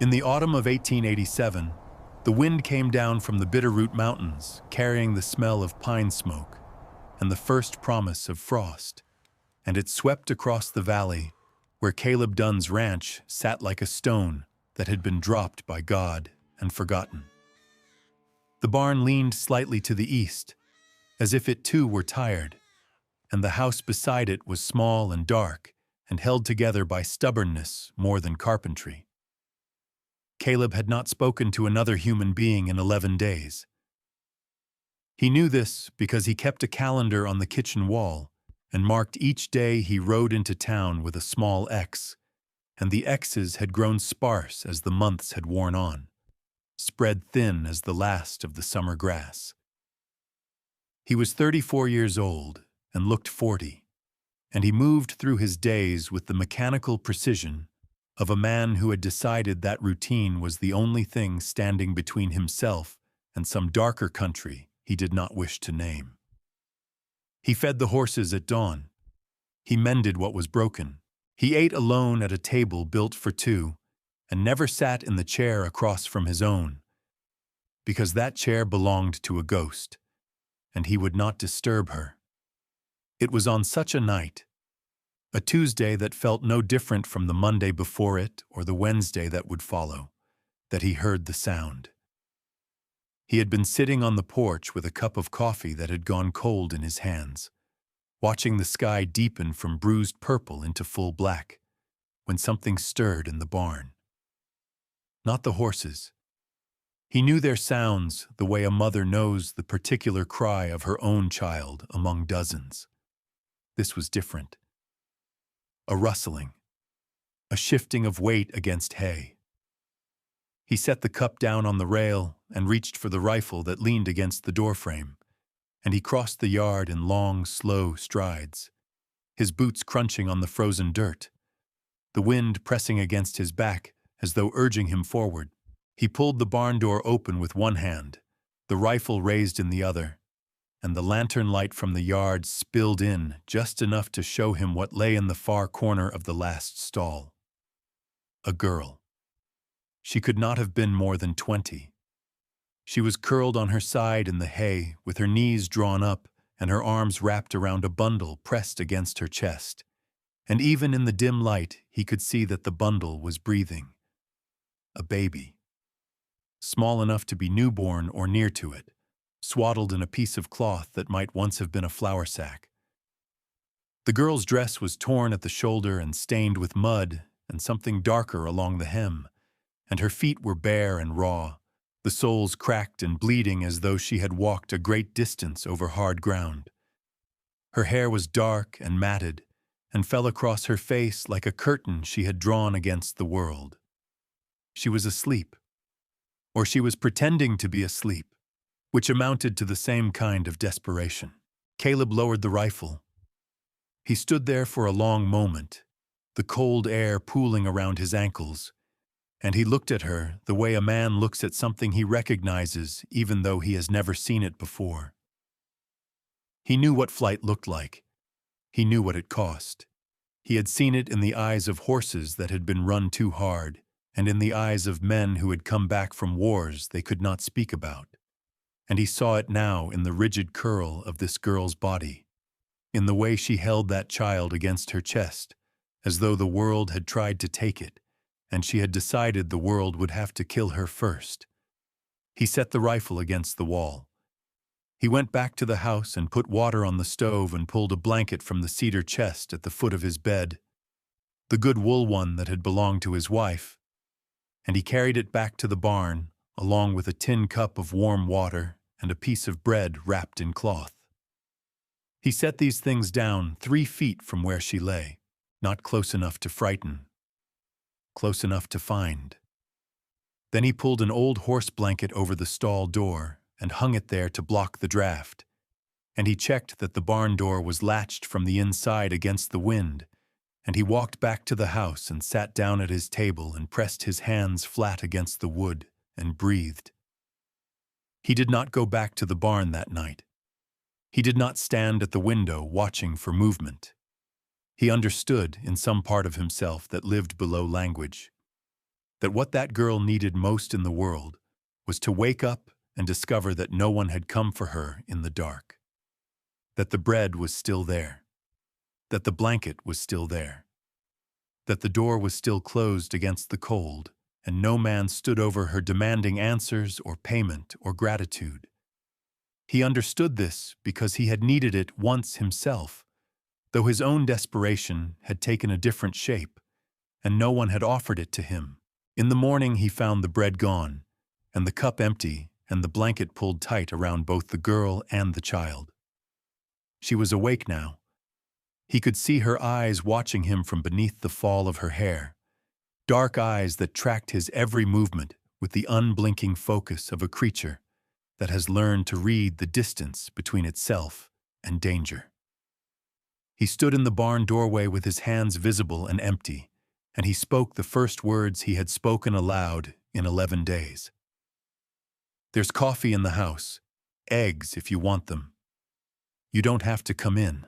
In the autumn of 1887, the wind came down from the Bitterroot Mountains, carrying the smell of pine smoke and the first promise of frost, and it swept across the valley where Caleb Dunn's ranch sat like a stone that had been dropped by God and forgotten. The barn leaned slightly to the east, as if it too were tired, and the house beside it was small and dark and held together by stubbornness more than carpentry. Caleb had not spoken to another human being in 11 days. He knew this because he kept a calendar on the kitchen wall and marked each day he rode into town with a small X, and the X's had grown sparse as the months had worn on, spread thin as the last of the summer grass. He was 34 years old and looked 40, and he moved through his days with the mechanical precision of a man who had decided that routine was the only thing standing between himself and some darker country he did not wish to name. He fed the horses at dawn. He mended what was broken. He ate alone at a table built for two and never sat in the chair across from his own, because that chair belonged to a ghost, and he would not disturb her. It was on such a night, a Tuesday that felt no different from the Monday before it or the Wednesday that would follow, that he heard the sound. He had been sitting on the porch with a cup of coffee that had gone cold in his hands, watching the sky deepen from bruised purple into full black, when something stirred in the barn. Not the horses. He knew their sounds the way a mother knows the particular cry of her own child among dozens. This was different. A rustling, a shifting of weight against hay. He set the cup down on the rail and reached for the rifle that leaned against the doorframe, and he crossed the yard in long, slow strides, his boots crunching on the frozen dirt, the wind pressing against his back as though urging him forward. He pulled the barn door open with one hand, the rifle raised in the other, and the lantern light from the yard spilled in just enough to show him what lay in the far corner of the last stall. A girl. She could not have been more than 20. She was curled on her side in the hay, with her knees drawn up and her arms wrapped around a bundle pressed against her chest. And even in the dim light, he could see that the bundle was breathing. A baby. Small enough to be newborn or near to it, swaddled in a piece of cloth that might once have been a flour sack. The girl's dress was torn at the shoulder and stained with mud and something darker along the hem, and her feet were bare and raw, the soles cracked and bleeding as though she had walked a great distance over hard ground. Her hair was dark and matted, and fell across her face like a curtain she had drawn against the world. She was asleep, or she was pretending to be asleep, which amounted to the same kind of desperation. Caleb lowered the rifle. He stood there for a long moment, the cold air pooling around his ankles, and he looked at her the way a man looks at something he recognizes even though he has never seen it before. He knew what flight looked like. He knew what it cost. He had seen it in the eyes of horses that had been run too hard, and in the eyes of men who had come back from wars they could not speak about. And he saw it now in the rigid curl of this girl's body, in the way she held that child against her chest, as though the world had tried to take it, and she had decided the world would have to kill her first. He set the rifle against the wall. He went back to the house and put water on the stove and pulled a blanket from the cedar chest at the foot of his bed, the good wool one that had belonged to his wife, and he carried it back to the barn, along with a tin cup of warm water and a piece of bread wrapped in cloth. He set these things down 3 feet from where she lay, not close enough to frighten, close enough to find. Then he pulled an old horse blanket over the stall door and hung it there to block the draft, and he checked that the barn door was latched from the inside against the wind, and he walked back to the house and sat down at his table and pressed his hands flat against the wood and breathed. He did not go back to the barn that night. He did not stand at the window watching for movement. He understood in some part of himself that lived below language. that what that girl needed most in the world was to wake up and discover that no one had come for her in the dark, that the bread was still there, that the blanket was still there, that the door was still closed against the cold, and no man stood over her demanding answers or payment or gratitude. He understood this because he had needed it once himself, though his own desperation had taken a different shape, and no one had offered it to him. In the morning he found the bread gone, and the cup empty, and the blanket pulled tight around both the girl and the child. She was awake now. He could see her eyes watching him from beneath the fall of her hair, dark eyes that tracked his every movement with the unblinking focus of a creature that has learned to read the distance between itself and danger. He stood in the barn doorway with his hands visible and empty, and he spoke the first words he had spoken aloud in 11 days. "There's coffee in the house, eggs if you want them. You don't have to come in.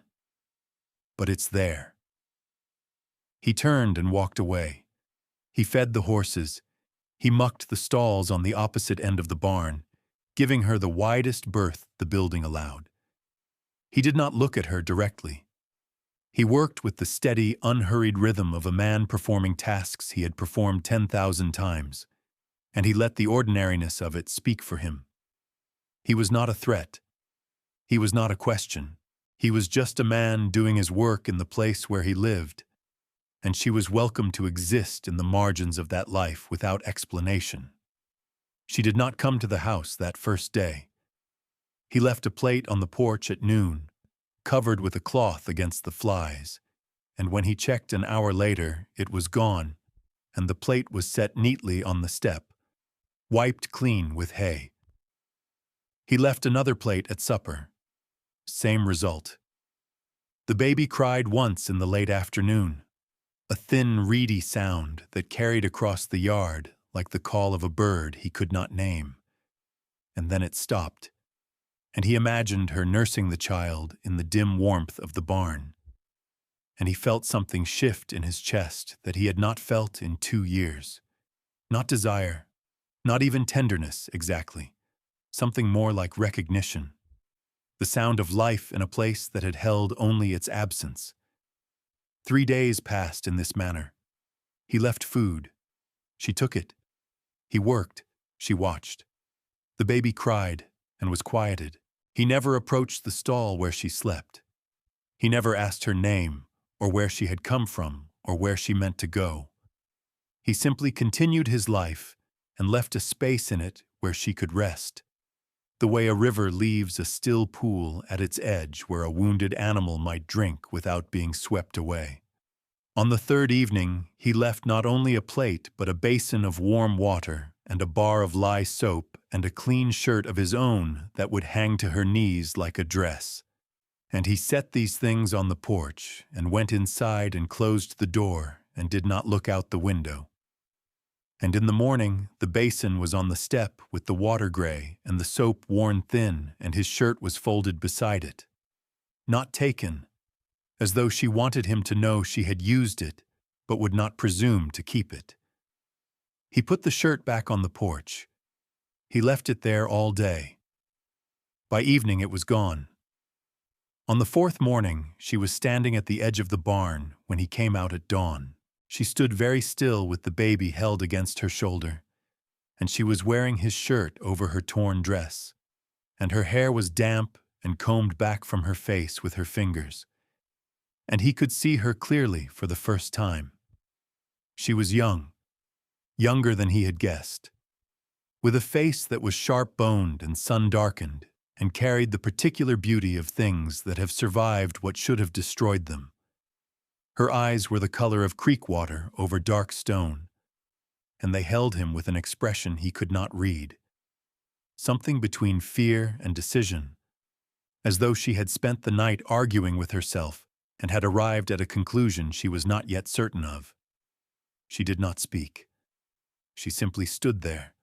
But it's there." He turned and walked away. He fed the horses. He mucked the stalls on the opposite end of the barn, giving her the widest berth the building allowed. He did not look at her directly. He worked with the steady, unhurried rhythm of a man performing tasks he had performed 10,000 times, and he let the ordinariness of it speak for him. He was not a threat. He was not a question. He was just a man doing his work in the place where he lived, and she was welcome to exist in the margins of that life without explanation. She did not come to the house that first day. He left a plate on the porch at noon, covered with a cloth against the flies, and when he checked an hour later, it was gone, and the plate was set neatly on the step, wiped clean with hay. He left another plate at supper. Same result. The baby cried once in the late afternoon, a thin, reedy sound that carried across the yard like the call of a bird he could not name. And then it stopped, and he imagined her nursing the child in the dim warmth of the barn. And he felt something shift in his chest that he had not felt in 2 years. Not desire, not even tenderness exactly, something more like recognition. The sound of life in a place that had held only its absence. 3 days passed in this manner. He left food. She took it. He worked. She watched. The baby cried and was quieted. He never approached the stall where she slept. He never asked her name or where she had come from or where she meant to go. He simply continued his life and left a space in it where she could rest, the way a river leaves a still pool at its edge where a wounded animal might drink without being swept away. On the third evening, he left not only a plate but a basin of warm water and a bar of lye soap and a clean shirt of his own that would hang to her knees like a dress. And he set these things on the porch and went inside and closed the door and did not look out the window. And in the morning, the basin was on the step with the water gray and the soap worn thin, and his shirt was folded beside it. Not taken, as though she wanted him to know she had used it, but would not presume to keep it. He put the shirt back on the porch. He left it there all day. By evening it was gone. On the fourth morning, she was standing at the edge of the barn when he came out at dawn. She stood very still with the baby held against her shoulder, and she was wearing his shirt over her torn dress, and her hair was damp and combed back from her face with her fingers, and he could see her clearly for the first time. She was young, younger than he had guessed, with a face that was sharp-boned and sun-darkened, and carried the particular beauty of things that have survived what should have destroyed them. Her eyes were the color of creek water over dark stone, and they held him with an expression he could not read, something between fear and decision, as though she had spent the night arguing with herself and had arrived at a conclusion she was not yet certain of. She did not speak. She simply stood there,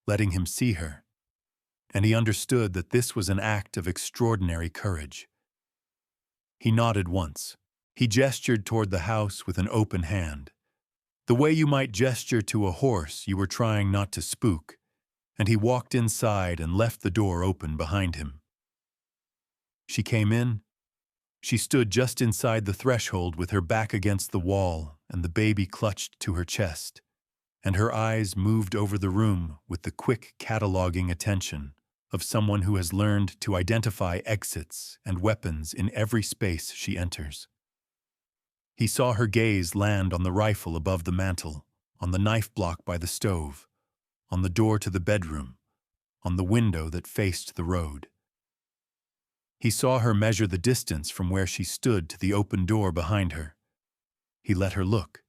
letting him see her, and he understood that this was an act of extraordinary courage. He nodded once. He gestured toward the house with an open hand. the way you might gesture to a horse you were trying not to spook, and he walked inside and left the door open behind him. She came in. She stood just inside the threshold with her back against the wall and the baby clutched to her chest, and her eyes moved over the room with the quick cataloging attention of someone who has learned to identify exits and weapons in every space she enters. He saw her gaze land on the rifle above the mantel, on the knife block by the stove, on the door to the bedroom, on the window that faced the road. He saw her measure the distance from where she stood to the open door behind her. He let her look.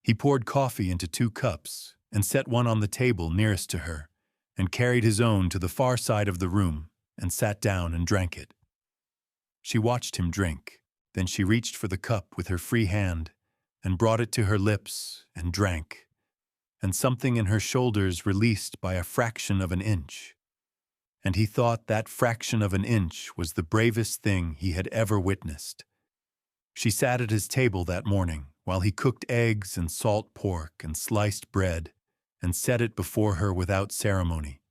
He poured coffee into 2 cups and set one on the table nearest to her, and carried his own to the far side of the room and sat down and drank it. She watched him drink, then she reached for the cup with her free hand and brought it to her lips and drank, and something in her shoulders released by a fraction of an inch. And he thought that fraction of an inch was the bravest thing he had ever witnessed. She sat at his table that morning while he cooked eggs and salt pork and sliced bread and set it before her without ceremony.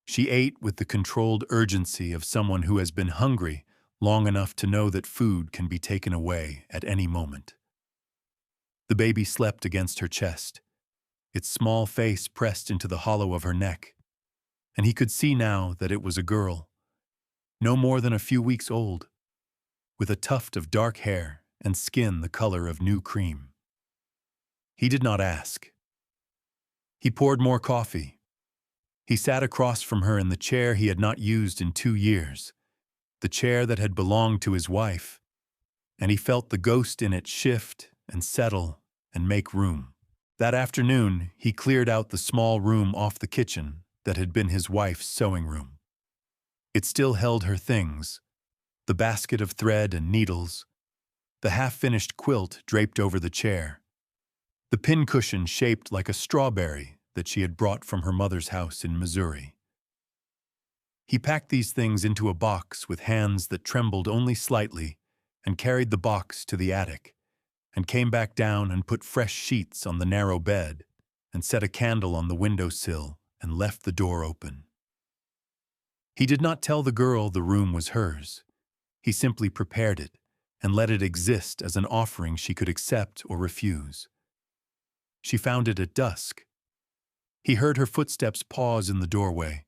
She ate with the controlled urgency of someone who has been hungry long enough to know that food can be taken away at any moment. The baby slept against her chest, its small face pressed into the hollow of her neck, and he could see now that it was a girl, no more than a few weeks old, with a tuft of dark hair and skin the color of new cream. He did not ask. He poured more coffee. He sat across from her in the chair he had not used in 2 years, the chair that had belonged to his wife, and he felt the ghost in it shift and settle and make room. That afternoon, he cleared out the small room off the kitchen that had been his wife's sewing room. It still held her things, the basket of thread and needles, the half-finished quilt draped over the chair, the pincushion shaped like a strawberry that she had brought from her mother's house in Missouri. He packed these things into a box with hands that trembled only slightly and carried the box to the attic, and came back down and put fresh sheets on the narrow bed and set a candle on the windowsill and left the door open. He did not tell the girl the room was hers. He simply prepared it and let it exist as an offering she could accept or refuse. She found it at dusk. He heard her footsteps pause in the doorway,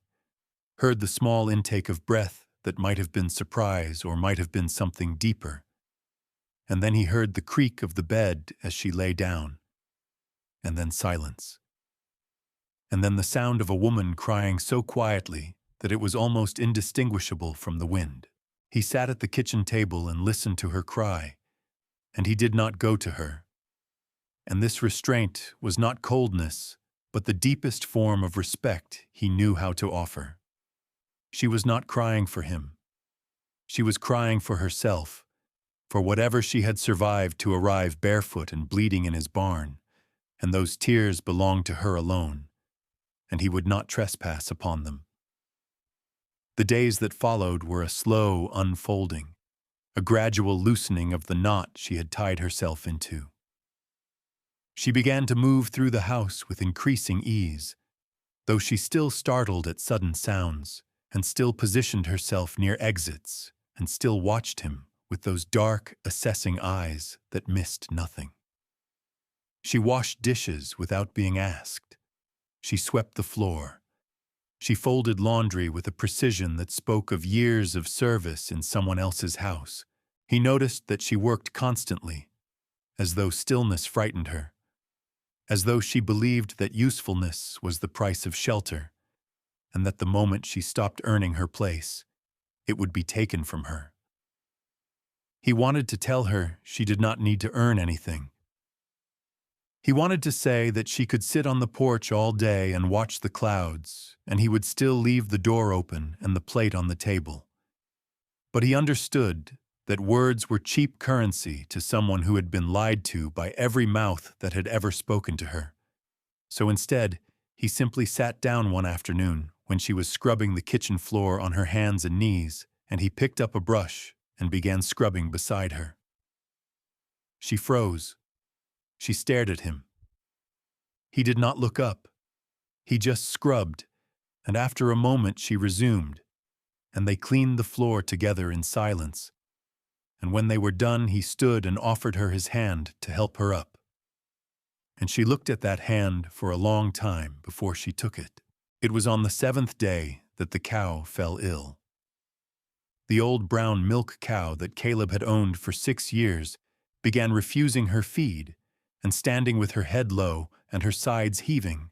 heard the small intake of breath that might have been surprise or might have been something deeper, and then he heard the creak of the bed as she lay down, and then silence. And then the sound of a woman crying so quietly that it was almost indistinguishable from the wind. He sat at the kitchen table and listened to her cry, and he did not go to her. And this restraint was not coldness, but the deepest form of respect he knew how to offer. She was not crying for him. She was crying for herself, for whatever she had survived to arrive barefoot and bleeding in his barn, and those tears belonged to her alone, and he would not trespass upon them. The days that followed were a slow unfolding, a gradual loosening of the knot she had tied herself into. She began to move through the house with increasing ease, though she still startled at sudden sounds, and still positioned herself near exits, and still watched him with those dark, assessing eyes that missed nothing. She washed dishes without being asked. She swept the floor. She folded laundry with a precision that spoke of years of service in someone else's house. He noticed that she worked constantly, as though stillness frightened her, as though she believed that usefulness was the price of shelter, and that the moment she stopped earning her place, it would be taken from her. He wanted to tell her she did not need to earn anything. He wanted to say that she could sit on the porch all day and watch the clouds, and he would still leave the door open and the plate on the table. But he understood that words were cheap currency to someone who had been lied to by every mouth that had ever spoken to her. So instead, he simply sat down one afternoon when she was scrubbing the kitchen floor on her hands and knees, and he picked up a brush and began scrubbing beside her. She froze. She stared at him. He did not look up. He just scrubbed, and after a moment she resumed, and they cleaned the floor together in silence. And when they were done, he stood and offered her his hand to help her up. And she looked at that hand for a long time before she took it. It was on the 7th day that the cow fell ill. The old brown milk cow that Caleb had owned for 6 years began refusing her feed and standing with her head low and her sides heaving,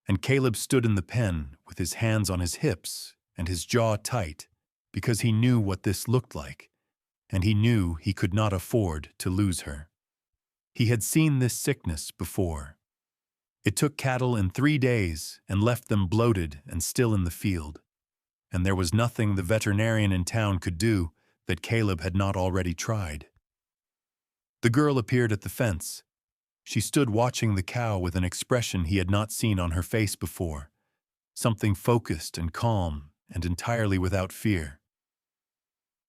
and Caleb stood in the pen with his hands on his hips and his jaw tight because he knew what this looked like, and he knew he could not afford to lose her. He had seen this sickness before. It took cattle in 3 days and left them bloated and still in the field, and there was nothing the veterinarian in town could do that Caleb had not already tried. The girl appeared at the fence. She stood watching the cow with an expression he had not seen on her face before, something focused and calm and entirely without fear.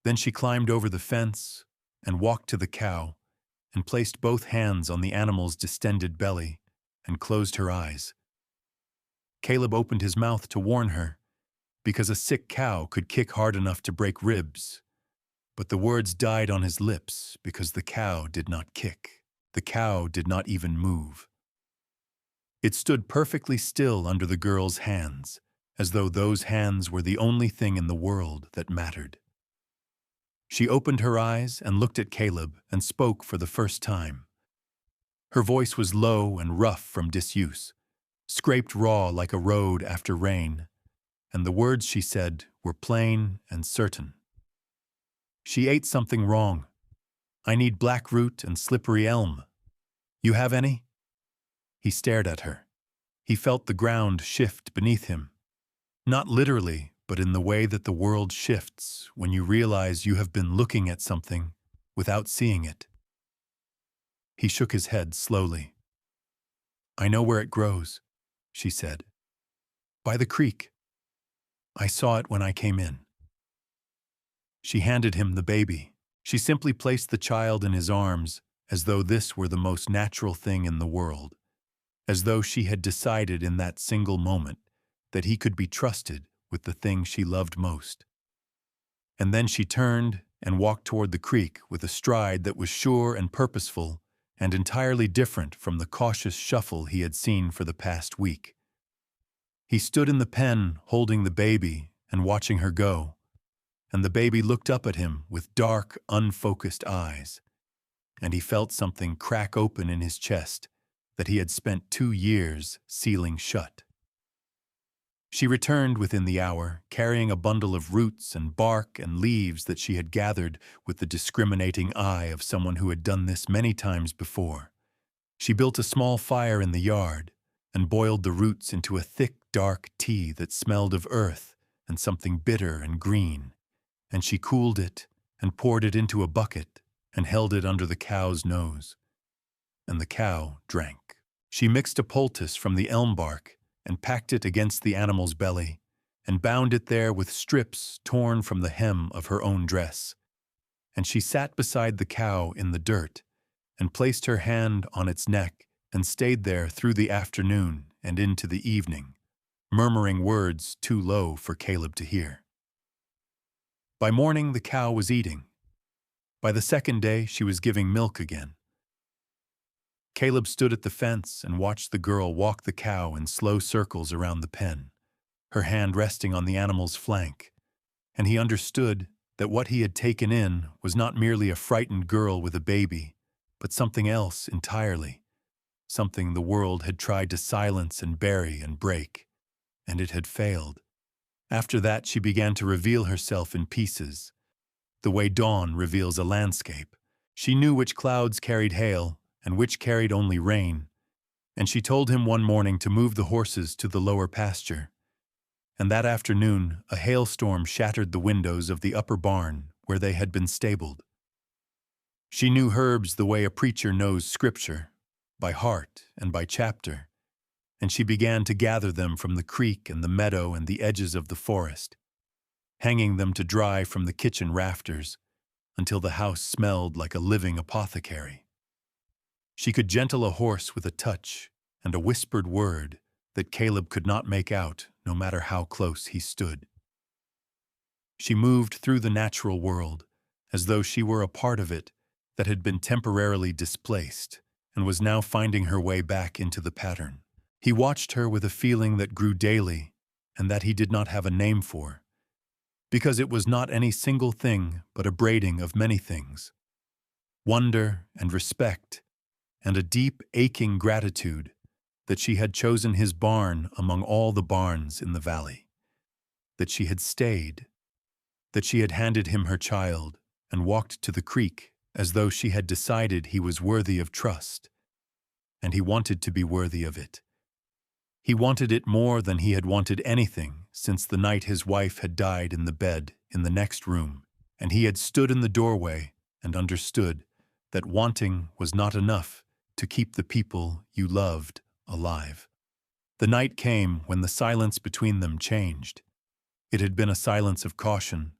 Then she climbed over the fence and walked to the cow and placed both hands on the animal's distended belly and closed her eyes. Caleb opened his mouth to warn her, because a sick cow could kick hard enough to break ribs, but the words died on his lips because the cow did not kick. The cow did not even move. It stood perfectly still under the girl's hands, as though those hands were the only thing in the world that mattered. She opened her eyes and looked at Caleb and spoke for the first time. Her voice was low and rough from disuse, scraped raw like a road after rain, and the words she said were plain and certain. She ate something wrong. I need black root and slippery elm. You have any? He stared at her. He felt the ground shift beneath him. Not literally, but in the way that the world shifts when you realize you have been looking at something without seeing it. He shook his head slowly. I know where it grows, she said. By the creek. I saw it when I came in. She handed him the baby. She simply placed the child in his arms as though this were the most natural thing in the world, as though she had decided in that single moment that he could be trusted with the thing she loved most. And then she turned and walked toward the creek with a stride that was sure and purposeful and entirely different from the cautious shuffle he had seen for the past week. He stood in the pen holding the baby and watching her go, and the baby looked up at him with dark, unfocused eyes, and he felt something crack open in his chest that he had spent 2 years sealing shut. She returned within the hour, carrying a bundle of roots and bark and leaves that she had gathered with the discriminating eye of someone who had done this many times before. She built a small fire in the yard and boiled the roots into a thick, dark tea that smelled of earth and something bitter and green, and she cooled it and poured it into a bucket and held it under the cow's nose. And the cow drank. She mixed a poultice from the elm bark and packed it against the animal's belly, and bound it there with strips torn from the hem of her own dress. And she sat beside the cow in the dirt, and placed her hand on its neck, and stayed there through the afternoon and into the evening, murmuring words too low for Caleb to hear. By morning the cow was eating. By the 2nd day she was giving milk again. Caleb stood at the fence and watched the girl walk the cow in slow circles around the pen, her hand resting on the animal's flank, and he understood that what he had taken in was not merely a frightened girl with a baby, but something else entirely, something the world had tried to silence and bury and break, and it had failed. After that she began to reveal herself in pieces, the way dawn reveals a landscape. She knew which clouds carried hail and which carried only rain, and she told him one morning to move the horses to the lower pasture. And that afternoon a hailstorm shattered the windows of the upper barn where they had been stabled. She knew herbs the way a preacher knows Scripture, by heart and by chapter, and she began to gather them from the creek and the meadow and the edges of the forest, hanging them to dry from the kitchen rafters until the house smelled like a living apothecary. She could gentle a horse with a touch and a whispered word that Caleb could not make out no matter how close he stood. She moved through the natural world as though she were a part of it that had been temporarily displaced and was now finding her way back into the pattern. He watched her with a feeling that grew daily and that he did not have a name for, because it was not any single thing but a braiding of many things. Wonder and respect and a deep, aching gratitude that she had chosen his barn among all the barns in the valley, that she had stayed, that she had handed him her child and walked to the creek as though she had decided he was worthy of trust, and he wanted to be worthy of it. He wanted it more than he had wanted anything since the night his wife had died in the bed in the next room, and he had stood in the doorway and understood that wanting was not enough to keep the people you loved alive. The night came when the silence between them changed. It had been a silence of caution,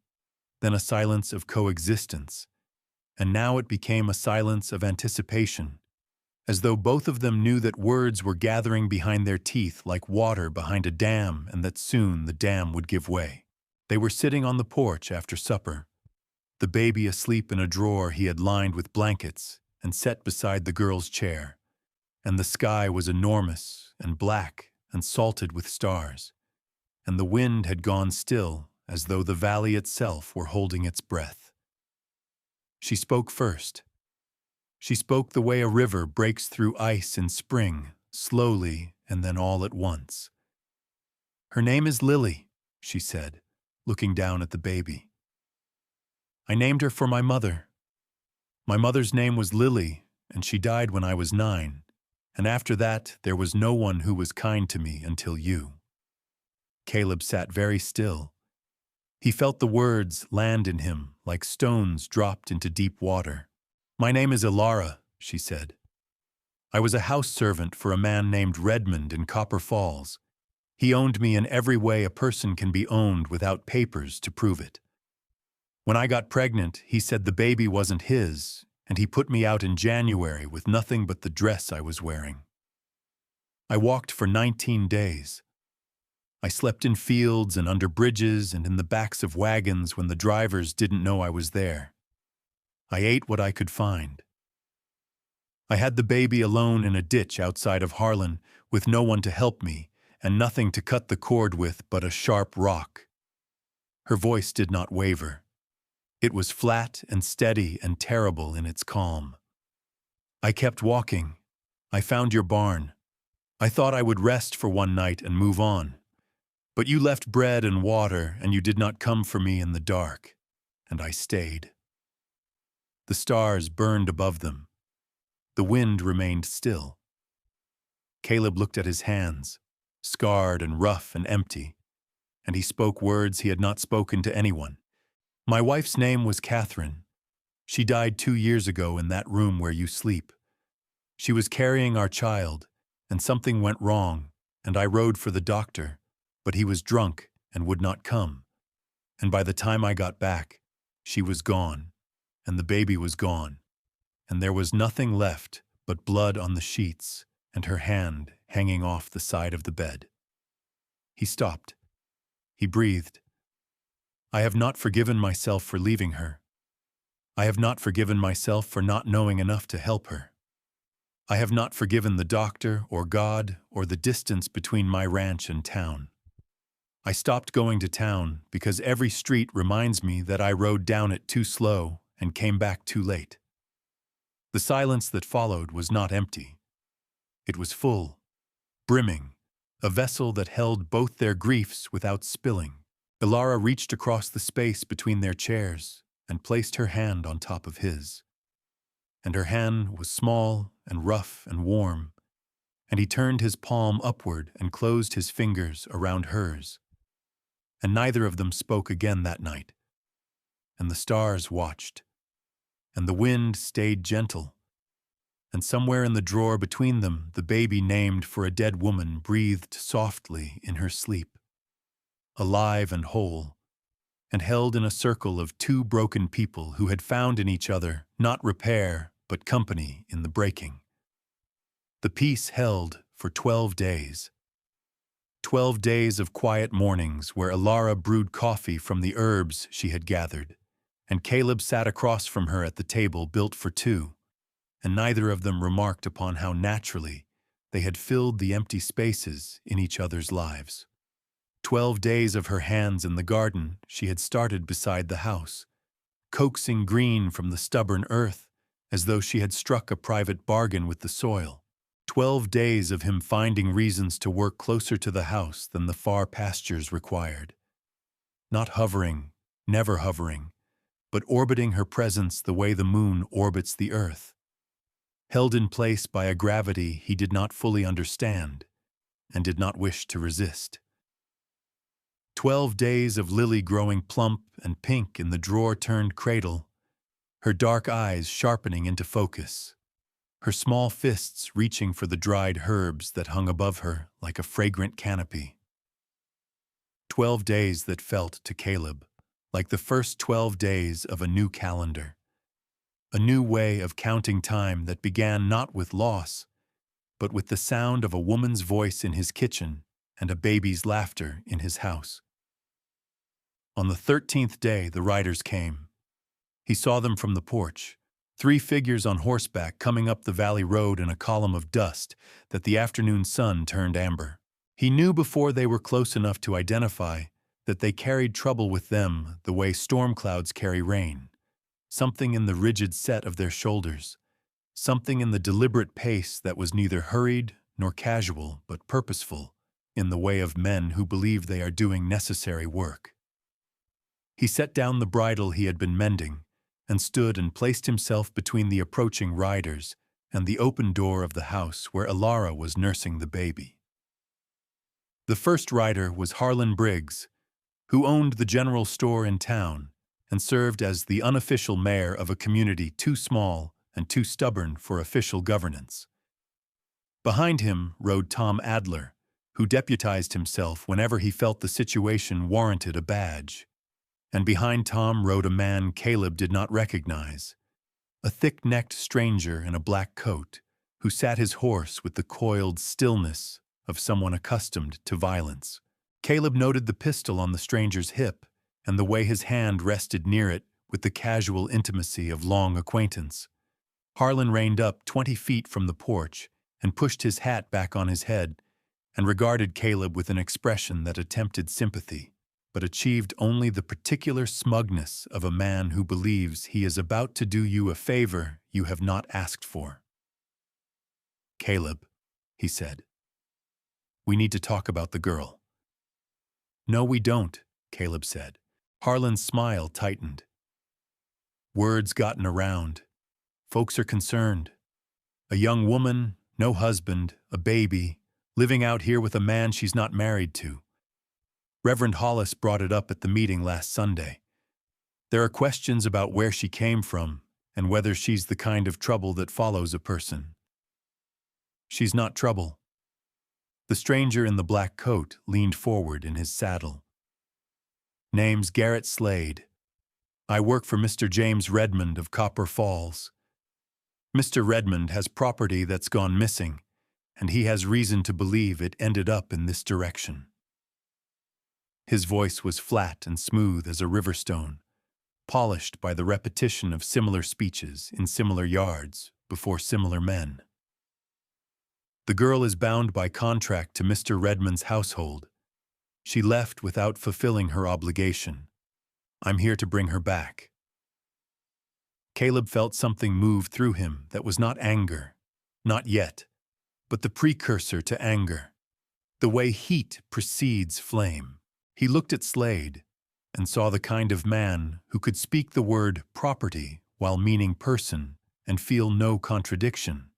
then a silence of coexistence, and now it became a silence of anticipation, as though both of them knew that words were gathering behind their teeth like water behind a dam and that soon the dam would give way. They were sitting on the porch after supper, the baby asleep in a drawer he had lined with blankets and set beside the girl's chair, and the sky was enormous and black and salted with stars, and the wind had gone still as though the valley itself were holding its breath. She spoke first. She spoke the way a river breaks through ice in spring, slowly and then all at once. "Her name is Lily," she said, looking down at the baby. "I named her for my mother. My mother's name was Lily, and she died when I was 9, and after that there was no one who was kind to me until you." Caleb sat very still. He felt the words land in him like stones dropped into deep water. "My name is Ilara," she said. "I was a house servant for a man named Redmond in Copper Falls. He owned me in every way a person can be owned without papers to prove it. When I got pregnant, he said the baby wasn't his, and he put me out in January with nothing but the dress I was wearing. I walked for 19 days. I slept in fields and under bridges and in the backs of wagons when the drivers didn't know I was there. I ate what I could find. I had the baby alone in a ditch outside of Harlan with no one to help me and nothing to cut the cord with but a sharp rock." Her voice did not waver. It was flat and steady and terrible in its calm. "I kept walking. I found your barn. I thought I would rest for one night and move on. But you left bread and water, and you did not come for me in the dark, and I stayed." The stars burned above them. The wind remained still. Caleb looked at his hands, scarred and rough and empty, and he spoke words he had not spoken to anyone. "My wife's name was Catherine. She died 2 years ago in that room where you sleep. She was carrying our child, and something went wrong, and I rode for the doctor, but he was drunk and would not come. And by the time I got back, she was gone, and the baby was gone, and there was nothing left but blood on the sheets and her hand hanging off the side of the bed." He stopped. He breathed. "I have not forgiven myself for leaving her. I have not forgiven myself for not knowing enough to help her. I have not forgiven the doctor or God or the distance between my ranch and town. I stopped going to town because every street reminds me that I rode down it too slow and came back too late." The silence that followed was not empty. It was full, brimming, a vessel that held both their griefs without spilling. Ilara reached across the space between their chairs and placed her hand on top of his. And her hand was small and rough and warm, and he turned his palm upward and closed his fingers around hers. And neither of them spoke again that night. And the stars watched, and the wind stayed gentle, and somewhere in the drawer between them the baby named for a dead woman breathed softly in her sleep, alive and whole, and held in a circle of 2 broken people who had found in each other not repair but company in the breaking. The peace held for 12 days. 12 days of quiet mornings where Alara brewed coffee from the herbs she had gathered, and Caleb sat across from her at the table built for two, and neither of them remarked upon how naturally they had filled the empty spaces in each other's lives. 12 days of her hands in the garden she had started beside the house, coaxing green from the stubborn earth as though she had struck a private bargain with the soil. 12 days of him finding reasons to work closer to the house than the far pastures required. Not hovering, never hovering, but orbiting her presence the way the moon orbits the earth, held in place by a gravity he did not fully understand and did not wish to resist. 12 days of Lily growing plump and pink in the drawer-turned cradle, her dark eyes sharpening into focus, her small fists reaching for the dried herbs that hung above her like a fragrant canopy. 12 days that felt to Caleb like the first 12 days of a new calendar, a new way of counting time that began not with loss, but with the sound of a woman's voice in his kitchen and a baby's laughter in his house. On the 13th day, the riders came. He saw them from the porch, 3 figures on horseback coming up the valley road in a column of dust that the afternoon sun turned amber. He knew before they were close enough to identify that they carried trouble with them the way storm clouds carry rain, something in the rigid set of their shoulders, something in the deliberate pace that was neither hurried nor casual but purposeful in the way of men who believe they are doing necessary work. He set down the bridle he had been mending and stood and placed himself between the approaching riders and the open door of the house where Alara was nursing the baby. The first rider was Harlan Briggs, who owned the general store in town and served as the unofficial mayor of a community too small and too stubborn for official governance. Behind him rode Tom Adler, who deputized himself whenever he felt the situation warranted a badge. And behind Tom rode a man Caleb did not recognize, a thick-necked stranger in a black coat who sat his horse with the coiled stillness of someone accustomed to violence. Caleb noted the pistol on the stranger's hip and the way his hand rested near it with the casual intimacy of long acquaintance. Harlan reined up 20 feet from the porch and pushed his hat back on his head and regarded Caleb with an expression that attempted sympathy, but achieved only the particular smugness of a man who believes he is about to do you a favor you have not asked for. "Caleb," he said, "we need to talk about the girl." "No, we don't," Caleb said. Harlan's smile tightened. "Word's gotten around. Folks are concerned. A young woman, no husband, a baby, living out here with a man she's not married to. Reverend Hollis brought it up at the meeting last Sunday. There are questions about where she came from and whether she's the kind of trouble that follows a person." "She's not trouble." The stranger in the black coat leaned forward in his saddle. "Name's Garrett Slade. I work for Mr. James Redmond of Copper Falls. Mr. Redmond has property that's gone missing, and he has reason to believe it ended up in this direction." His voice was flat and smooth as a river stone, polished by the repetition of similar speeches in similar yards before similar men. "The girl is bound by contract to Mr. Redmond's household. She left without fulfilling her obligation. I'm here to bring her back." Caleb felt something move through him that was not anger, not yet, but the precursor to anger, the way heat precedes flame. He looked at Slade and saw the kind of man who could speak the word property while meaning person and feel no contradiction.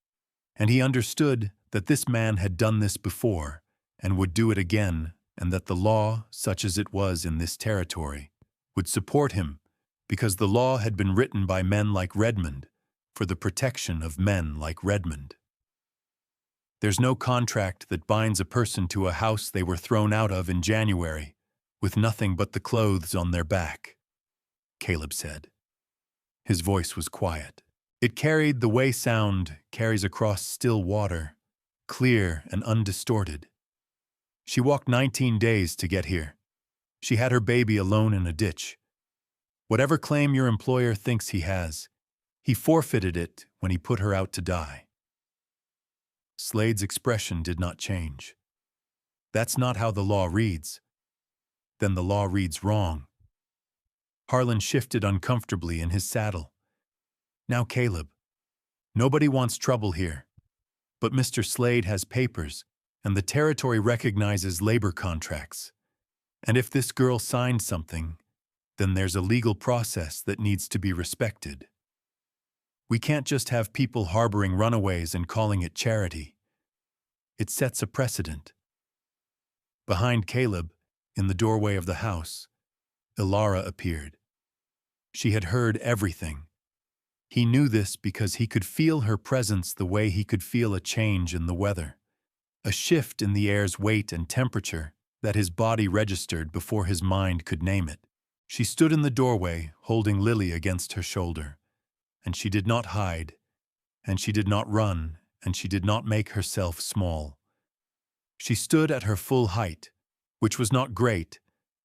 And he understood that this man had done this before and would do it again, and that the law, such as it was in this territory, would support him because the law had been written by men like Redmond for the protection of men like Redmond. "There's no contract that binds a person to a house they were thrown out of in January, with nothing but the clothes on their back," Caleb said. His voice was quiet. It carried the way sound carries across still water, clear and undistorted. She walked 19 days to get here. She had her baby alone in a ditch. Whatever claim your employer thinks he has, he forfeited it when he put her out to die. Slade's expression did not change. That's not how the law reads. Then the law reads wrong. Harlan shifted uncomfortably in his saddle. Now, Caleb, nobody wants trouble here. But Mr. Slade has papers, and the territory recognizes labor contracts. And if this girl signed something, then there's a legal process that needs to be respected. We can't just have people harboring runaways and calling it charity. It sets a precedent. Behind Caleb, in the doorway of the house, Ilara appeared. She had heard everything. He knew this because he could feel her presence the way he could feel a change in the weather, a shift in the air's weight and temperature that his body registered before his mind could name it. She stood in the doorway, holding Lily against her shoulder, and she did not hide, and she did not run, and she did not make herself small. She stood at her full height, which was not great,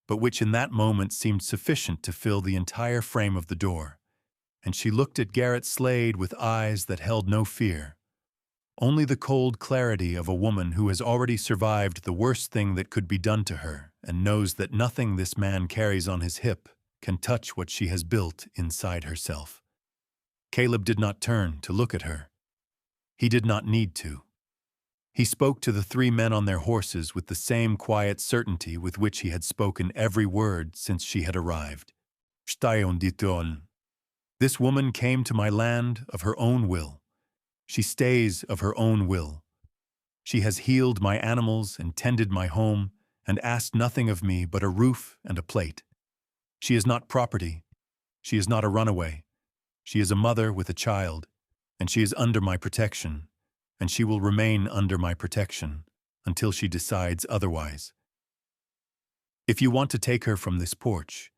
but which in that moment seemed sufficient to fill the entire frame of the door, and she looked at Garrett Slade with eyes that held no fear, only the cold clarity of a woman who has already survived the worst thing that could be done to her and knows that nothing this man carries on his hip can touch what she has built inside herself. Caleb did not turn to look at her. He did not need to. He spoke to the three men on their horses with the same quiet certainty with which he had spoken every word since she had arrived. This woman came to my land of her own will. She stays of her own will. She has healed my animals and tended my home and asked nothing of me but a roof and a plate. She is not property. She is not a runaway. She is a mother with a child, and she is under my protection, and she will remain under my protection until she decides otherwise. If you want to take her from this porch,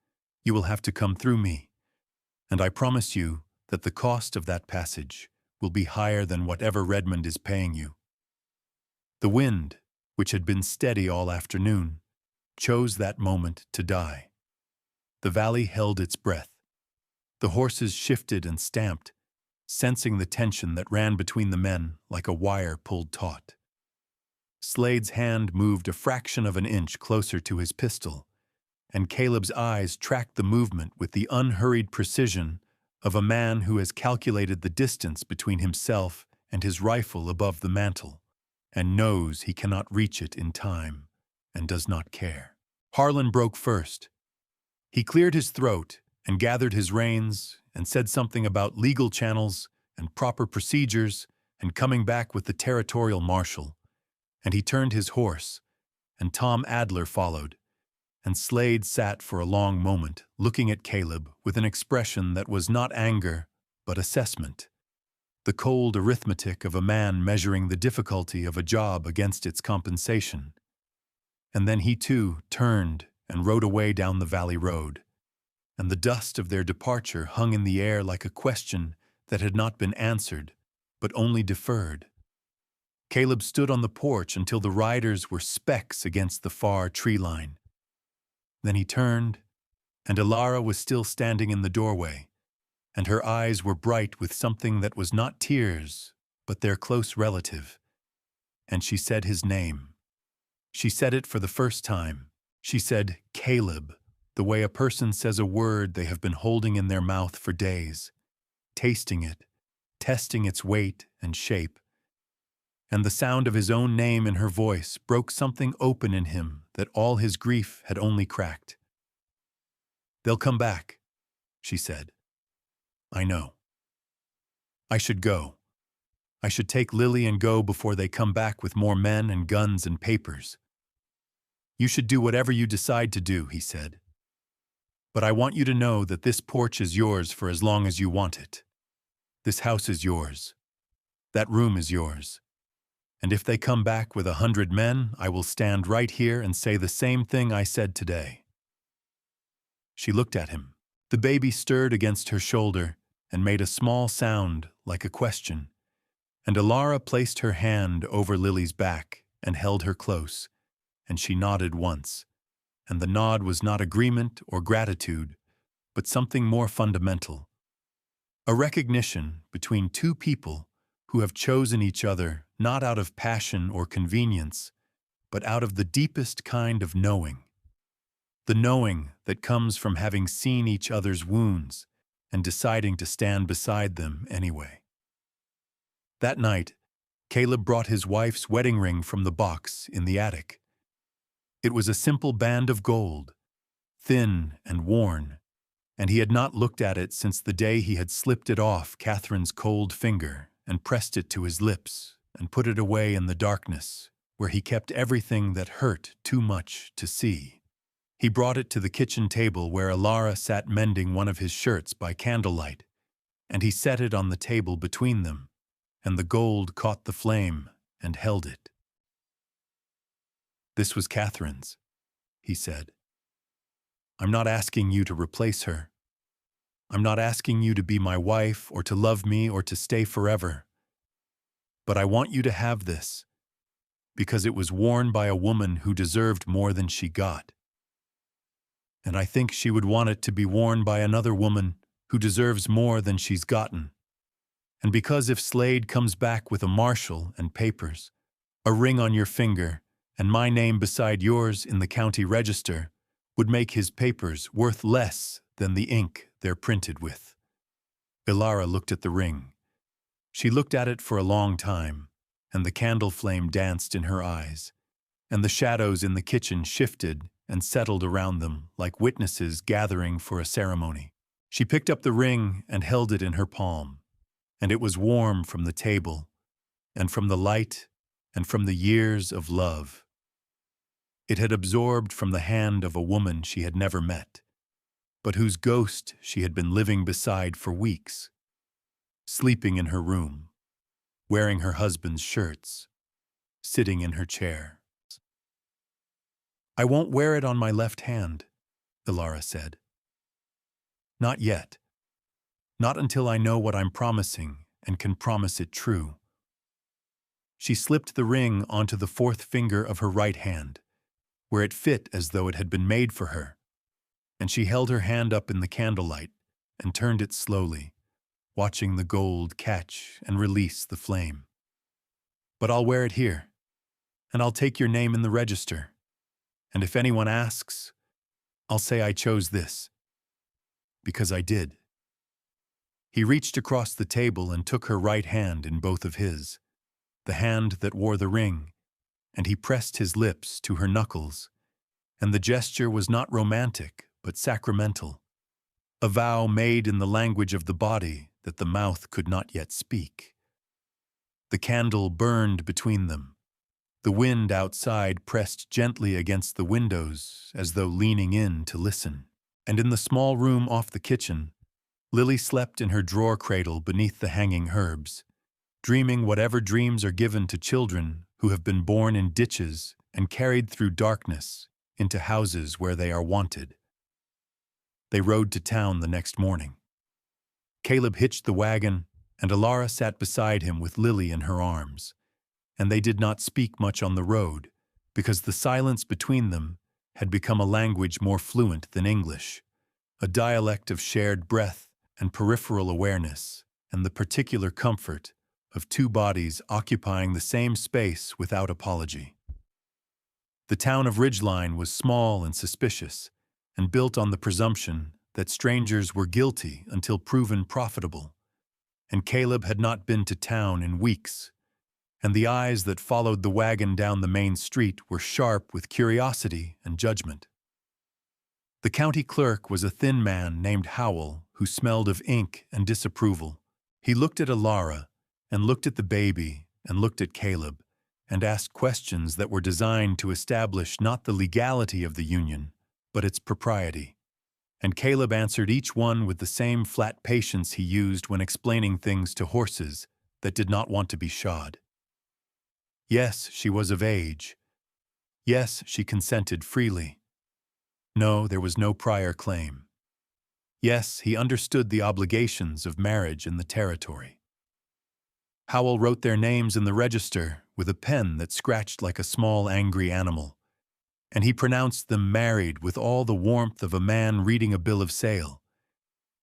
you will have to come through me, and I promise you that the cost of that passage will be higher than whatever Redmond is paying you. The wind, which had been steady all afternoon, chose that moment to die. The valley held its breath. The horses shifted and stamped, sensing the tension that ran between the men like a wire pulled taut. Slade's hand moved a fraction of an inch closer to his pistol, and Caleb's eyes tracked the movement with the unhurried precision of a man who has calculated the distance between himself and his rifle above the mantle, and knows he cannot reach it in time, and does not care. Harlan broke first. He cleared his throat and gathered his reins and said something about legal channels and proper procedures and coming back with the territorial marshal, and he turned his horse, and Tom Adler followed, and Slade sat for a long moment looking at Caleb with an expression that was not anger but assessment, the cold arithmetic of a man measuring the difficulty of a job against its compensation. And then he too turned and rode away down the valley road, and the dust of their departure hung in the air like a question that had not been answered but only deferred. Caleb stood on the porch until the riders were specks against the far tree line. Then he turned, and Ilara was still standing in the doorway, and her eyes were bright with something that was not tears, but their close relative. And she said his name. She said it for the first time. She said, Caleb, the way a person says a word they have been holding in their mouth for days, tasting it, testing its weight and shape. And the sound of his own name in her voice broke something open in him that all his grief had only cracked. They'll come back, she said. I know. I should go. I should take Lily and go before they come back with more men and guns and papers. You should do whatever you decide to do, he said. But I want you to know that this porch is yours for as long as you want it. This house is yours. That room is yours. And if they come back with 100 men, I will stand right here and say the same thing I said today. She looked at him. The baby stirred against her shoulder and made a small sound like a question, And Alara placed her hand over Lily's back and held her close, and she nodded once, and the nod was not agreement or gratitude, but something more fundamental. A recognition between two people who have chosen each other not out of passion or convenience, but out of the deepest kind of knowing. The knowing that comes from having seen each other's wounds and deciding to stand beside them anyway. That night, Caleb brought his wife's wedding ring from the box in the attic. It was a simple band of gold, thin and worn, and he had not looked at it since the day he had slipped it off Catherine's cold finger and pressed it to his lips and put it away in the darkness, where he kept everything that hurt too much to see. He brought it to the kitchen table where Alara sat mending one of his shirts by candlelight, and he set it on the table between them, and the gold caught the flame and held it. "This was Catherine's," he said. "I'm not asking you to replace her. I'm not asking you to be my wife or to love me or to stay forever. But I want you to have this, because it was worn by a woman who deserved more than she got. And I think she would want it to be worn by another woman who deserves more than she's gotten. And because if Slade comes back with a marshal and papers, a ring on your finger, and my name beside yours in the county register, would make his papers worth less than the ink they're printed with." Ilara looked at the ring. She looked at it for a long time, and the candle flame danced in her eyes, and the shadows in the kitchen shifted and settled around them like witnesses gathering for a ceremony. She picked up the ring and held it in her palm, and it was warm from the table, and from the light, and from the years of love. It had absorbed from the hand of a woman she had never met, but whose ghost she had been living beside for weeks, sleeping in her room, wearing her husband's shirts, sitting in her chair. "I won't wear it on my left hand," Ilara said. "Not yet. Not until I know what I'm promising and can promise it true." She slipped the ring onto the fourth finger of her right hand, where it fit as though it had been made for her, and she held her hand up in the candlelight and turned it slowly, watching the gold catch and release the flame. "But I'll wear it here, and I'll take your name in the register, and if anyone asks, I'll say I chose this, because I did." He reached across the table and took her right hand in both of his, the hand that wore the ring, and he pressed his lips to her knuckles, and the gesture was not romantic but sacramental, a vow made in the language of the body that the mouth could not yet speak. The candle burned between them. The wind outside pressed gently against the windows as though leaning in to listen, and in the small room off the kitchen, Lily slept in her drawer cradle beneath the hanging herbs, dreaming whatever dreams are given to children who have been born in ditches and carried through darkness into houses where they are wanted. They rode to town the next morning. Caleb hitched the wagon, and Ilara sat beside him with Lily in her arms, and they did not speak much on the road, because the silence between them had become a language more fluent than English, a dialect of shared breath and peripheral awareness, and the particular comfort of two bodies occupying the same space without apology. The town of Ridgeline was small and suspicious, and built on the presumption that strangers were guilty until proven profitable, and Caleb had not been to town in weeks, and the eyes that followed the wagon down the main street were sharp with curiosity and judgment. The county clerk was a thin man named Howell who smelled of ink and disapproval. He looked at Ilara, and looked at the baby, and looked at Caleb, and asked questions that were designed to establish not the legality of the union, but its propriety. And Caleb answered each one with the same flat patience he used when explaining things to horses that did not want to be shod. Yes, she was of age. Yes, she consented freely. No, there was no prior claim. Yes, he understood the obligations of marriage in the territory. Howell wrote their names in the register with a pen that scratched like a small angry animal, and he pronounced them married with all the warmth of a man reading a bill of sale.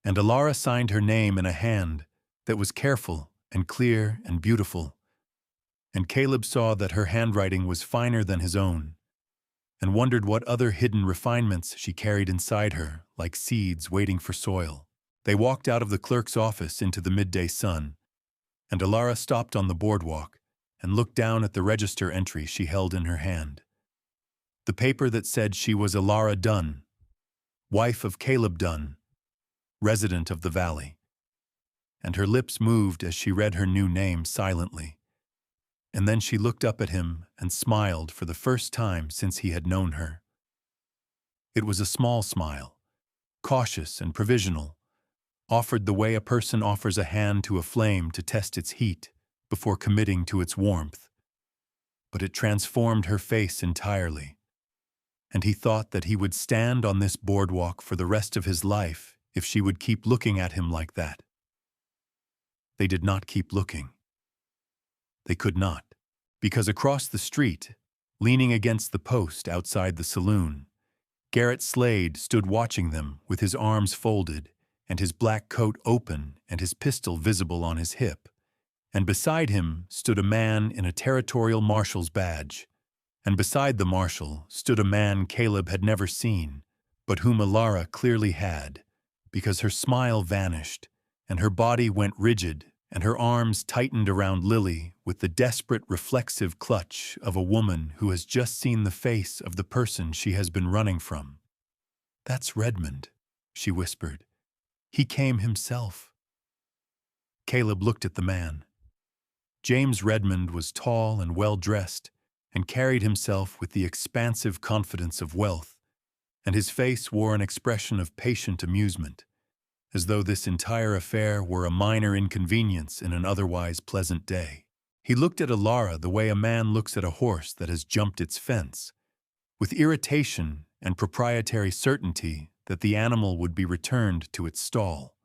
And Alara signed her name in a hand that was careful and clear and beautiful, and Caleb saw that her handwriting was finer than his own, and wondered what other hidden refinements she carried inside her, like seeds waiting for soil. They walked out of the clerk's office into the midday sun, and Alara stopped on the boardwalk and looked down at the register entry she held in her hand. The paper that said she was Alara Dunn, wife of Caleb Dunn, resident of the valley. And her lips moved as she read her new name silently. And then she looked up at him and smiled for the first time since he had known her. It was a small smile, cautious and provisional, offered the way a person offers a hand to a flame to test its heat before committing to its warmth. But it transformed her face entirely, and he thought that he would stand on this boardwalk for the rest of his life if she would keep looking at him like that. They did not keep looking. They could not, because across the street, leaning against the post outside the saloon, Garrett Slade stood watching them with his arms folded and his black coat open and his pistol visible on his hip, and beside him stood a man in a territorial marshal's badge, and beside the marshal stood a man Caleb had never seen, but whom Alara clearly had, because her smile vanished, and her body went rigid, and her arms tightened around Lily with the desperate reflexive clutch of a woman who has just seen the face of the person she has been running from. "That's Redmond," she whispered. "He came himself." Caleb looked at the man. James Redmond was tall and well-dressed, and carried himself with the expansive confidence of wealth, and his face wore an expression of patient amusement, as though this entire affair were a minor inconvenience in an otherwise pleasant day. He looked at Alara the way a man looks at a horse that has jumped its fence, with irritation and proprietary certainty that the animal would be returned to its stall.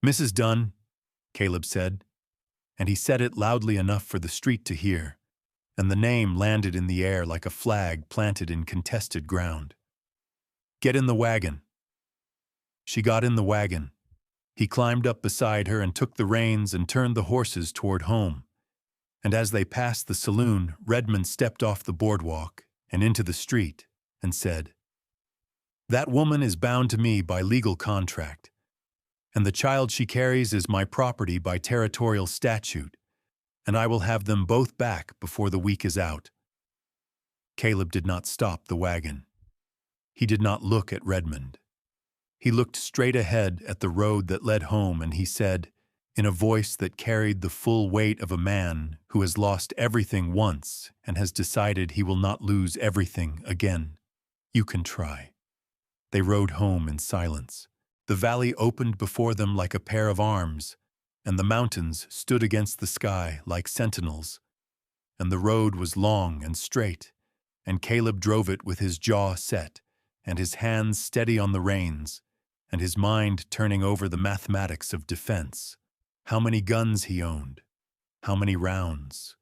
"Mrs. Dunn," Caleb said, and he said it loudly enough for the street to hear, and the name landed in the air like a flag planted in contested ground. "Get in the wagon." She got in the wagon. He climbed up beside her and took the reins and turned the horses toward home. And as they passed the saloon, Redmond stepped off the boardwalk and into the street and said, "That woman is bound to me by legal contract, and the child she carries is my property by territorial statute, and I will have them both back before the week is out." Caleb did not stop the wagon. He did not look at Redmond. He looked straight ahead at the road that led home, and he said, in a voice that carried the full weight of a man who has lost everything once and has decided he will not lose everything again, "You can try." They rode home in silence. The valley opened before them like a pair of arms, and the mountains stood against the sky like sentinels, and the road was long and straight, and Caleb drove it with his jaw set and his hands steady on the reins, and his mind turning over the mathematics of defense. How many guns he owned, how many rounds,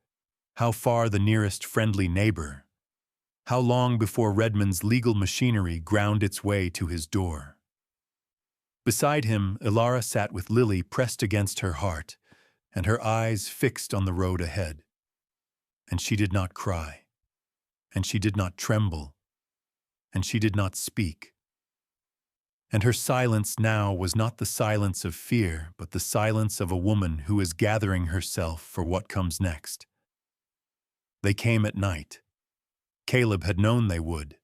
how far the nearest friendly neighbor, how long before Redmond's legal machinery ground its way to his door. Beside him, Alara sat with Lily pressed against her heart, and her eyes fixed on the road ahead. And she did not cry, and she did not tremble, and she did not speak. And her silence now was not the silence of fear, but the silence of a woman who is gathering herself for what comes next. They came at night. Caleb had known they would.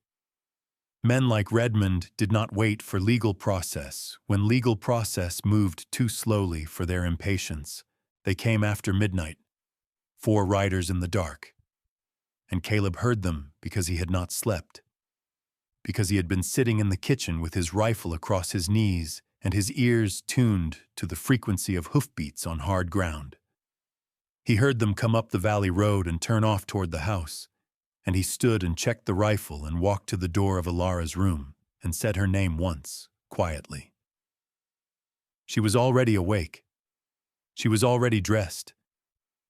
Men like Redmond did not wait for legal process when legal process moved too slowly for their impatience. They came after midnight, 4 riders in the dark. And Caleb heard them because he had not slept, because he had been sitting in the kitchen with his rifle across his knees and his ears tuned to the frequency of hoofbeats on hard ground. He heard them come up the valley road and turn off toward the house, and he stood and checked the rifle and walked to the door of Alara's room and said her name once, quietly. She was already awake. She was already dressed.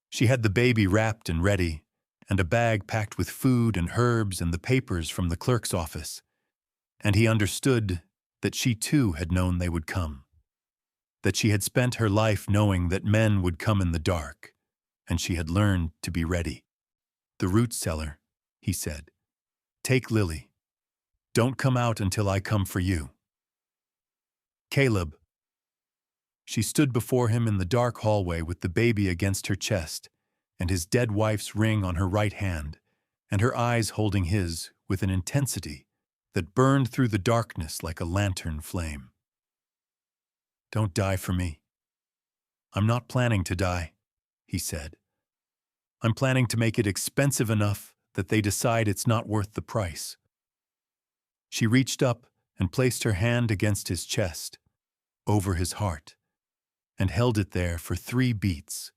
She had the baby wrapped and ready, and a bag packed with food and herbs and the papers from the clerk's office. And he understood that she too had known they would come, that she had spent her life knowing that men would come in the dark, and she had learned to be ready. "The root cellar," he said. "Take Lily. Don't come out until I come for you." "Caleb." She stood before him in the dark hallway with the baby against her chest and his dead wife's ring on her right hand, and her eyes holding his with an intensity that burned through the darkness like a lantern flame. "Don't die for me. I'm not planning to die," he said. "I'm planning to make it expensive enough that they decide it's not worth the price." She reached up and placed her hand against his chest, over his heart, and held it there for 3 beats.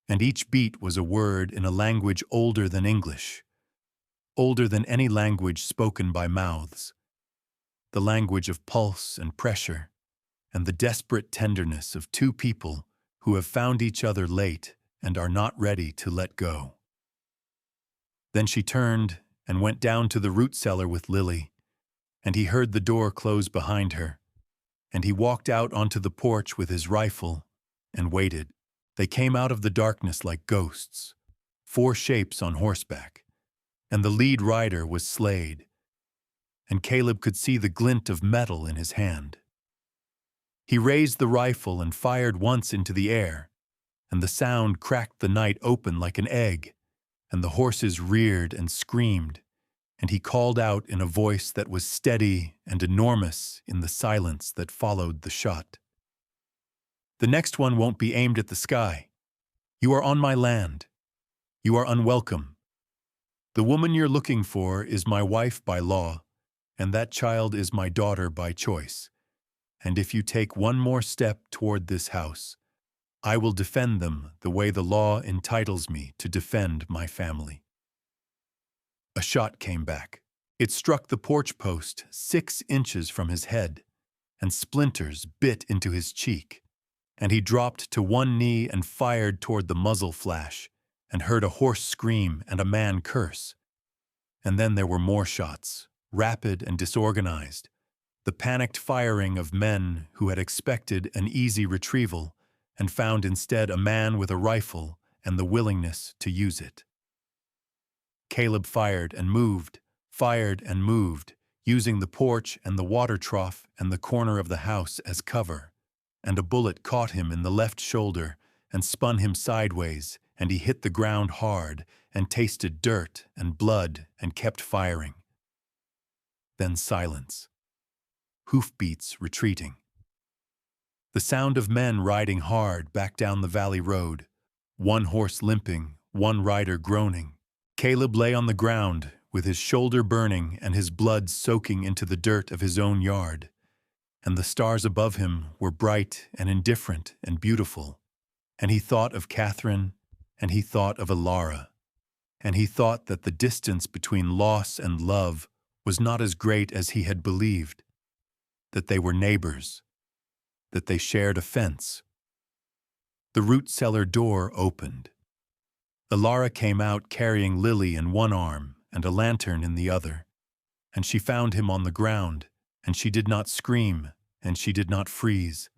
And each beat was a word in a language older than English, older than any language spoken by mouths, the language of pulse and pressure, and the desperate tenderness of 2 people who have found each other late and are not ready to let go. Then she turned and went down to the root cellar with Lily, and he heard the door close behind her, and he walked out onto the porch with his rifle and waited. They came out of the darkness like ghosts, 4 shapes on horseback, and the lead rider was Slade, and Caleb could see the glint of metal in his hand. He raised the rifle and fired once into the air, and the sound cracked the night open like an egg, and the horses reared and screamed, and he called out in a voice that was steady and enormous in the silence that followed the shot. "The next one won't be aimed at the sky. You are on my land. You are unwelcome. The woman you're looking for is my wife by law, and that child is my daughter by choice. And if you take one more step toward this house, I will defend them the way the law entitles me to defend my family." A shot came back. It struck the porch post 6 inches from his head, and splinters bit into his cheek, and he dropped to one knee and fired toward the muzzle flash, and heard a hoarse scream and a man curse. And then there were more shots, rapid and disorganized, the panicked firing of men who had expected an easy retrieval and found instead a man with a rifle and the willingness to use it. Caleb fired and moved, using the porch and the water trough and the corner of the house as cover, and a bullet caught him in the left shoulder and spun him sideways, and he hit the ground hard and tasted dirt and blood and kept firing. Then silence. Hoofbeats retreating. The sound of men riding hard back down the valley road, one horse limping, one rider groaning. Caleb lay on the ground with his shoulder burning and his blood soaking into the dirt of his own yard, and the stars above him were bright and indifferent and beautiful, and he thought of Catherine, and he thought of Alara, and he thought that the distance between loss and love was not as great as he had believed, that they were neighbors, that they shared a fence. The root cellar door opened. Alara came out carrying Lily in one arm and a lantern in the other, and she found him on the ground, and she did not scream, and she did not freeze.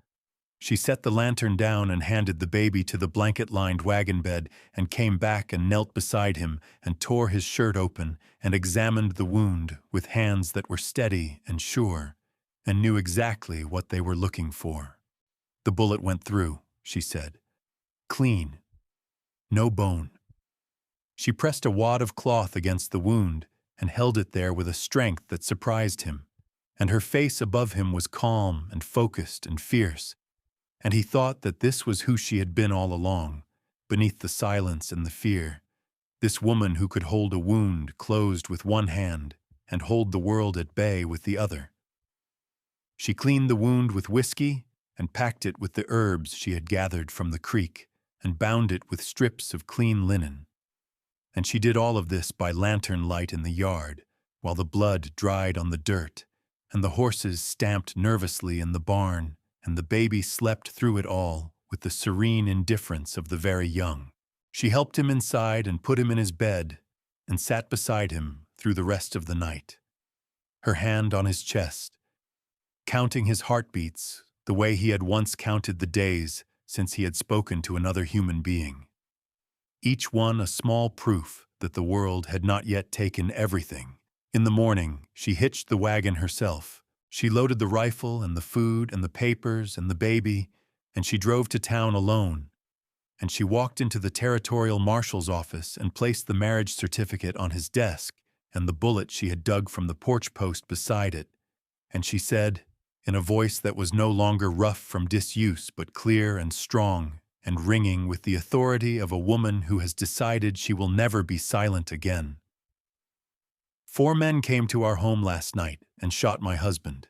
She set the lantern down and handed the baby to the blanket-lined wagon bed and came back and knelt beside him and tore his shirt open and examined the wound with hands that were steady and sure and knew exactly what they were looking for. "The bullet went through," she said. "Clean. No bone." She pressed a wad of cloth against the wound and held it there with a strength that surprised him, and her face above him was calm and focused and fierce, and he thought that this was who she had been all along, beneath the silence and the fear, this woman who could hold a wound closed with one hand and hold the world at bay with the other. She cleaned the wound with whiskey and packed it with the herbs she had gathered from the creek and bound it with strips of clean linen. And she did all of this by lantern light in the yard, while the blood dried on the dirt, and the horses stamped nervously in the barn, and the baby slept through it all with the serene indifference of the very young. She helped him inside and put him in his bed and sat beside him through the rest of the night, her hand on his chest, counting his heartbeats the way he had once counted the days since he had spoken to another human being. Each one a small proof that the world had not yet taken everything. In the morning, she hitched the wagon herself. She loaded the rifle and the food and the papers and the baby, and she drove to town alone. And she walked into the territorial marshal's office and placed the marriage certificate on his desk and the bullet she had dug from the porch post beside it. And she said, in a voice that was no longer rough from disuse but clear and strong and ringing with the authority of a woman who has decided she will never be silent again, 4 men came to our home last night and shot my husband.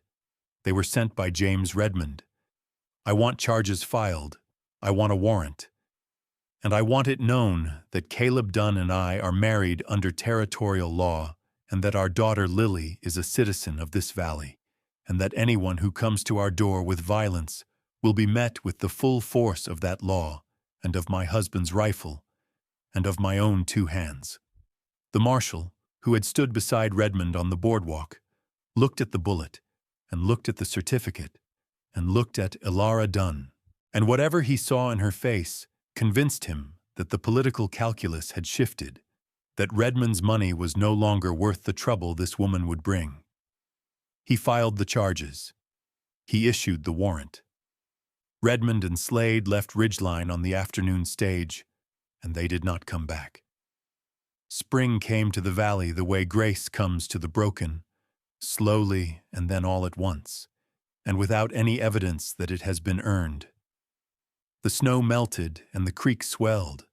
They were sent by James Redmond. I want charges filed. I want a warrant. And I want it known that Caleb Dunn and I are married under territorial law, and that our daughter Lily is a citizen of this valley, and that anyone who comes to our door with violence will be met with the full force of that law, and of my husband's rifle, and of my own 2 hands. The marshal, who had stood beside Redmond on the boardwalk, looked at the bullet, and looked at the certificate, and looked at Ilara Dunn, and whatever he saw in her face convinced him that the political calculus had shifted, that Redmond's money was no longer worth the trouble this woman would bring. He filed the charges. He issued the warrant. Redmond and Slade left Ridgeline on the afternoon stage, and they did not come back. Spring came to the valley the way grace comes to the broken, slowly and then all at once, and without any evidence that it has been earned. The snow melted and the creek swelled,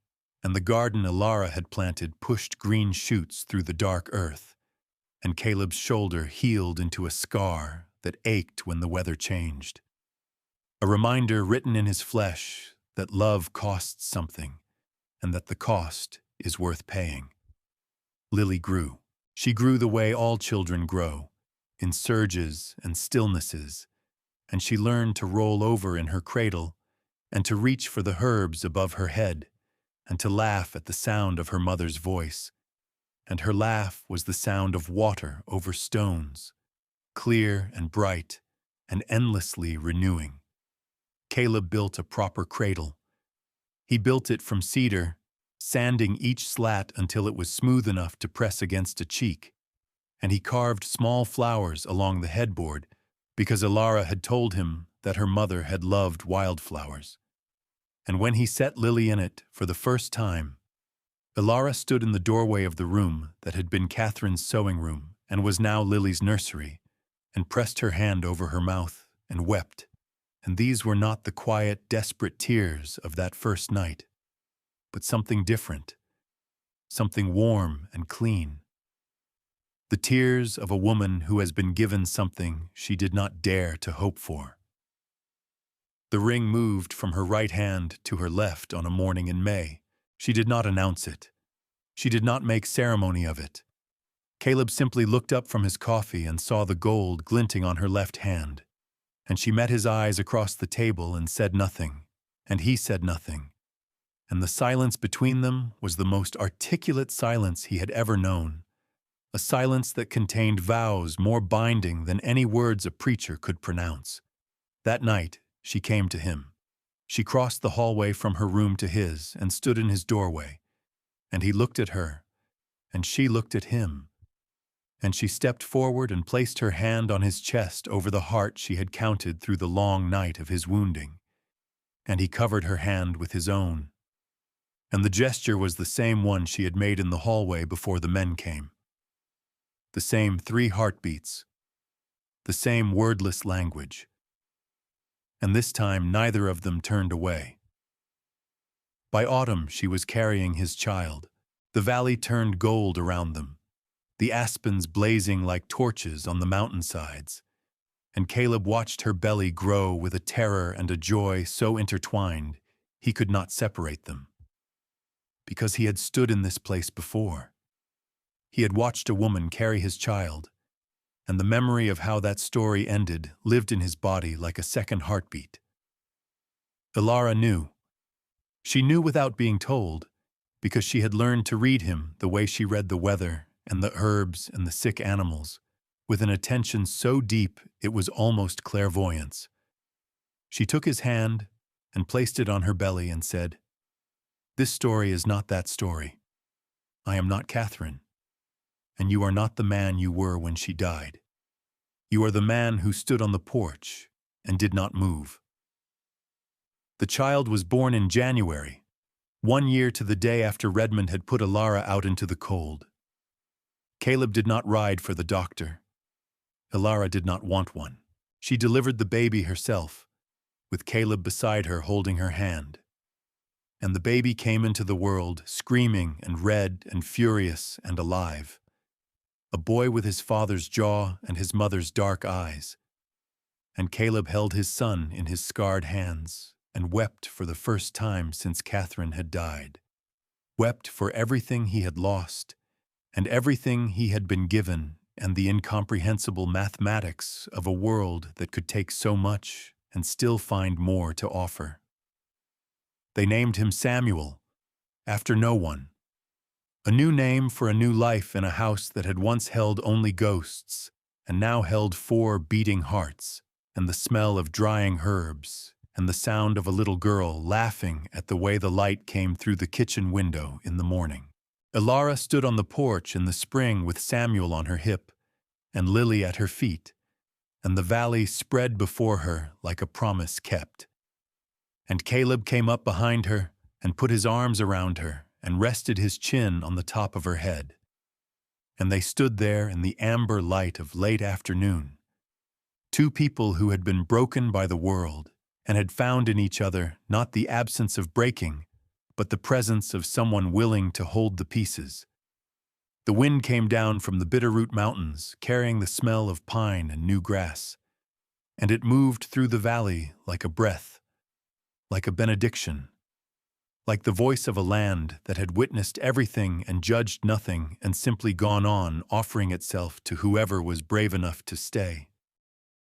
and the garden Ilara had planted pushed green shoots through the dark earth, and Caleb's shoulder healed into a scar that ached when the weather changed. A reminder written in his flesh that love costs something, and that the cost is worth paying. Lily grew. She grew the way all children grow, in surges and stillnesses, and she learned to roll over in her cradle and to reach for the herbs above her head and to laugh at the sound of her mother's voice. And her laugh was the sound of water over stones, clear and bright and endlessly renewing. Caleb built a proper cradle. He built it from cedar, sanding each slat until it was smooth enough to press against a cheek, and he carved small flowers along the headboard because Ilara had told him that her mother had loved wildflowers. And when he set Lily in it for the first time, Ilara stood in the doorway of the room that had been Catherine's sewing room and was now Lily's nursery, and pressed her hand over her mouth and wept. And these were not the quiet, desperate tears of that first night, but something different, something warm and clean. The tears of a woman who has been given something she did not dare to hope for. The ring moved from her right hand to her left on a morning in May. She did not announce it. She did not make ceremony of it. Caleb simply looked up from his coffee and saw the gold glinting on her left hand. And she met his eyes across the table and said nothing, and he said nothing. And the silence between them was the most articulate silence he had ever known, a silence that contained vows more binding than any words a preacher could pronounce. That night, she came to him. She crossed the hallway from her room to his and stood in his doorway, and he looked at her, and she looked at him. And she stepped forward and placed her hand on his chest over the heart she had counted through the long night of his wounding, and he covered her hand with his own. And the gesture was the same one she had made in the hallway before the men came. The same 3 heartbeats, the same wordless language. And this time neither of them turned away. By autumn she was carrying his child. The valley turned gold around them, the aspens blazing like torches on the mountainsides, and Caleb watched her belly grow with a terror and a joy so intertwined he could not separate them. Because he had stood in this place before. He had watched a woman carry his child, and the memory of how that story ended lived in his body like a second heartbeat. Ilara knew. She knew without being told, because she had learned to read him the way she read the weather and the herbs and the sick animals, with an attention so deep it was almost clairvoyance. She took his hand and placed it on her belly and said, "This story is not that story. I am not Catherine, and you are not the man you were when she died. You are the man who stood on the porch and did not move." The child was born in January, 1 year to the day after Redmond had put Ilara out into the cold. Caleb did not ride for the doctor. Ilara did not want one. She delivered the baby herself, with Caleb beside her holding her hand. And the baby came into the world, screaming and red and furious and alive. A boy with his father's jaw and his mother's dark eyes. And Caleb held his son in his scarred hands and wept for the first time since Catherine had died. Wept for everything he had lost and everything he had been given and the incomprehensible mathematics of a world that could take so much and still find more to offer. They named him Samuel, after no one. A new name for a new life in a house that had once held only ghosts and now held 4 beating hearts, and the smell of drying herbs, and the sound of a little girl laughing at the way the light came through the kitchen window in the morning. Ilara stood on the porch in the spring with Samuel on her hip and Lily at her feet, and the valley spread before her like a promise kept. And Caleb came up behind her and put his arms around her and rested his chin on the top of her head. And they stood there in the amber light of late afternoon, 2 people who had been broken by the world and had found in each other not the absence of breaking, but the presence of someone willing to hold the pieces. The wind came down from the Bitterroot Mountains, carrying the smell of pine and new grass, and it moved through the valley like a breath, like a benediction, like the voice of a land that had witnessed everything and judged nothing and simply gone on offering itself to whoever was brave enough to stay.